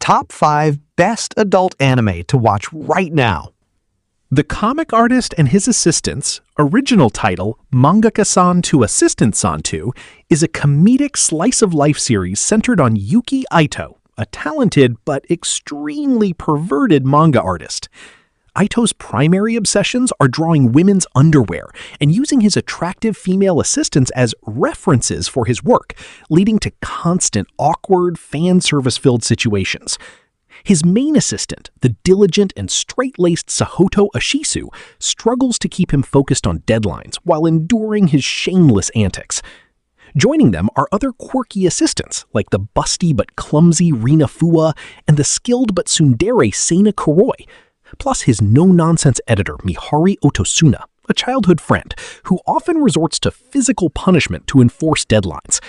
Top 5 Best Adult Anime to Watch Right Now. The Comic Artist and His Assistants, original title Mangaka-san to Assistant-san 2, is a comedic slice-of-life series centered on Yuki Aito, a talented but extremely perverted manga artist. Aito's primary obsessions are drawing women's underwear and using his attractive female assistants as references for his work, leading to constant, awkward, fan service-filled situations. His main assistant, the diligent and straight-laced Sahoto Ashisu, struggles to keep him focused on deadlines while enduring his shameless antics. Joining them are other quirky assistants, like the busty but clumsy Rina Fua and the skilled but tsundere Seina Kuroi, plus his no-nonsense editor Mihari Otosuna, a childhood friend who often resorts to physical punishment to enforce deadlines.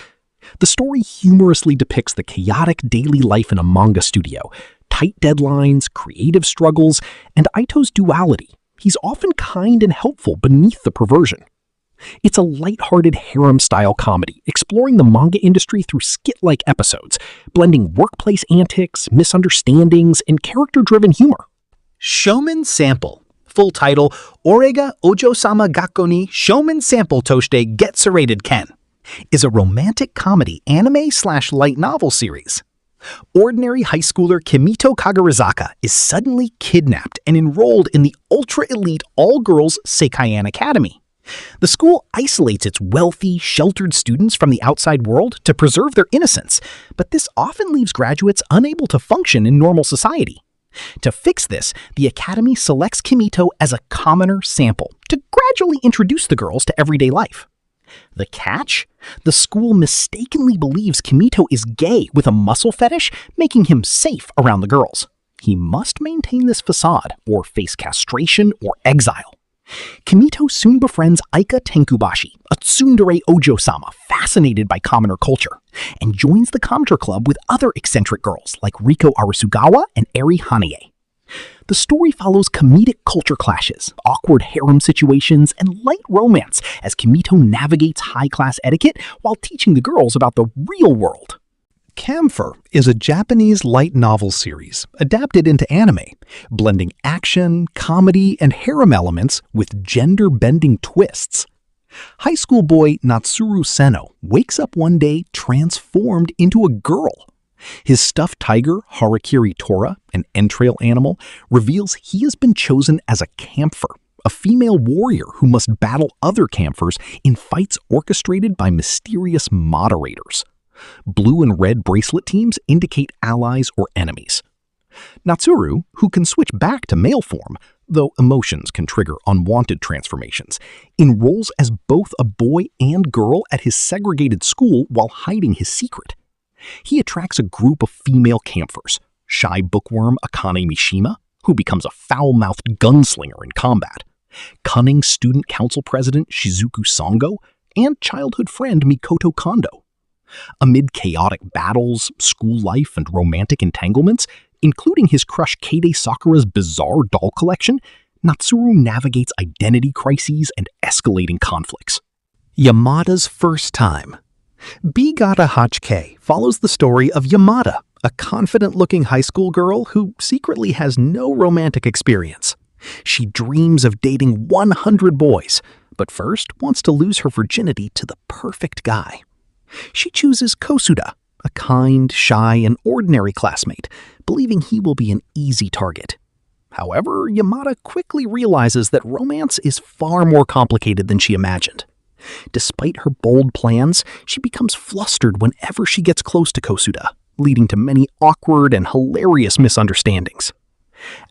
The story humorously depicts the chaotic daily life in a manga studio, tight deadlines, creative struggles, and Aito's duality. He's often kind and helpful beneath the perversion. It's a light-hearted harem-style comedy, exploring the manga industry through skit-like episodes, blending workplace antics, misunderstandings, and character-driven humor. Shoumen Sample. Full title, Orega Ojo-sama Gakko ni Shoumen Sample Toshite Getsu-rated Ken, is a romantic comedy anime/light novel series. Ordinary high schooler Kimito Kagarizaka is suddenly kidnapped and enrolled in the ultra-elite all-girls Seikaian Academy. The school isolates its wealthy, sheltered students from the outside world to preserve their innocence, but this often leaves graduates unable to function in normal society. To fix this, the Academy selects Kimito as a commoner sample to gradually introduce the girls to everyday life. The catch? The school mistakenly believes Kimito is gay with a muscle fetish, making him safe around the girls. He must maintain this facade, or face castration or exile. Kimito soon befriends Aika Tenkubashi, a tsundere Ojo-sama fascinated by commoner culture, and joins the Commoner Club with other eccentric girls like Riko Arasugawa and Eri Hanae. The story follows comedic culture clashes, awkward harem situations, and light romance as Kimito navigates high-class etiquette while teaching the girls about the real world. Camphor is a Japanese light novel series adapted into anime, blending action, comedy, and harem elements with gender-bending twists. High school boy Natsuru Seno wakes up one day transformed into a girl. His stuffed tiger, Harakiri Tora, an entrail animal, reveals he has been chosen as a camphor, a female warrior who must battle other camphors in fights orchestrated by mysterious moderators. Blue and red bracelet teams indicate allies or enemies. Natsuru, who can switch back to male form, though emotions can trigger unwanted transformations, enrolls as both a boy and girl at his segregated school while hiding his secret. He attracts a group of female camphors, shy bookworm Akane Mishima, who becomes a foul-mouthed gunslinger in combat, cunning student council president Shizuku Songo, and childhood friend Mikoto Kondo. Amid chaotic battles, school life, and romantic entanglements, including his crush Keide Sakura's bizarre doll collection, Natsuru navigates identity crises and escalating conflicts. Yamada's First Time. Bigata Hachike follows the story of Yamada, a confident-looking high school girl who secretly has no romantic experience. She dreams of dating 100 boys, but first wants to lose her virginity to the perfect guy. She chooses Kosuda, a kind, shy, and ordinary classmate, believing he will be an easy target. However, Yamada quickly realizes that romance is far more complicated than she imagined. Despite her bold plans, she becomes flustered whenever she gets close to Kosuda, leading to many awkward and hilarious misunderstandings.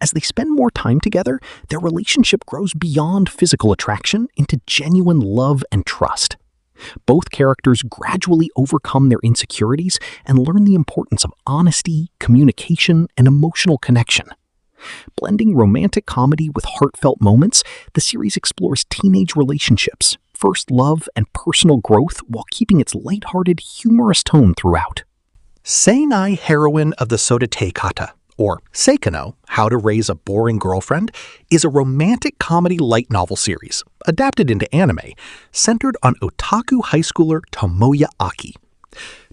As they spend more time together, their relationship grows beyond physical attraction into genuine love and trust. Both characters gradually overcome their insecurities and learn the importance of honesty, communication, and emotional connection. Blending romantic comedy with heartfelt moments, the series explores teenage relationships, first love, and personal growth while keeping its lighthearted, humorous tone throughout. Seinai Heroine of the Sodate Kata, or Seikano, How to Raise a Boring Girlfriend, is a romantic comedy light novel series, adapted into anime, centered on otaku high schooler Tomoya Aki.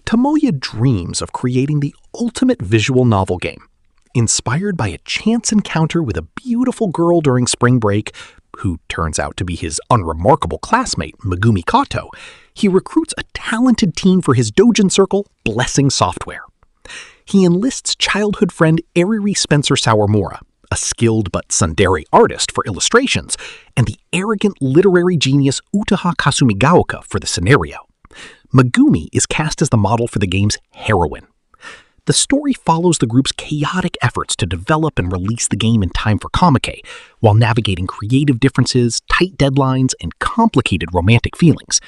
Tomoya dreams of creating the ultimate visual novel game. Inspired by a chance encounter with a beautiful girl during spring break, who turns out to be his unremarkable classmate, Megumi Kato, he recruits a talented teen for his doujin circle, Blessing Software. He enlists childhood friend Eriri Spencer Sawamura, a skilled but tsundere artist for illustrations, and the arrogant literary genius Utaha Kasumigaoka for the scenario. Megumi is cast as the model for the game's heroine. The story follows the group's chaotic efforts to develop and release the game in time for Comic-Con, while navigating creative differences, tight deadlines, and complicated romantic feelings.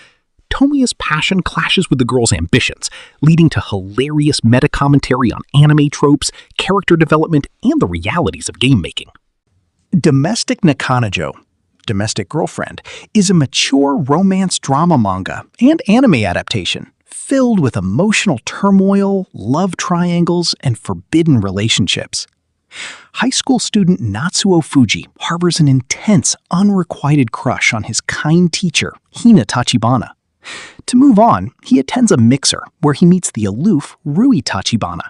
Tomoya's passion clashes with the girl's ambitions, leading to hilarious meta-commentary on anime tropes, character development, and the realities of game-making. Domestic Nakanojo, Domestic Girlfriend, is a mature romance drama manga and anime adaptation filled with emotional turmoil, love triangles, and forbidden relationships. High school student Natsuo Fuji harbors an intense, unrequited crush on his kind teacher, Hina Tachibana. To move on, he attends a mixer where he meets the aloof Rui Tachibana.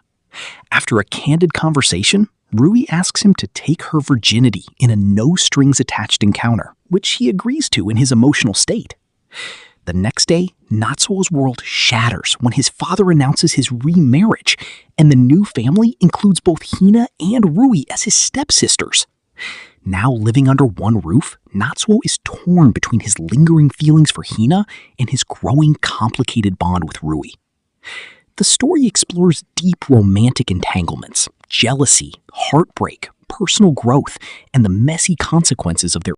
After a candid conversation, Rui asks him to take her virginity in a no-strings-attached encounter, which he agrees to in his emotional state. The next day, Natsuo's world shatters when his father announces his remarriage, and the new family includes both Hina and Rui as his stepsisters. Now living under one roof, Natsuo is torn between his lingering feelings for Hina and his growing complicated bond with Rui. The story explores deep romantic entanglements, jealousy, heartbreak, personal growth, and the messy consequences of their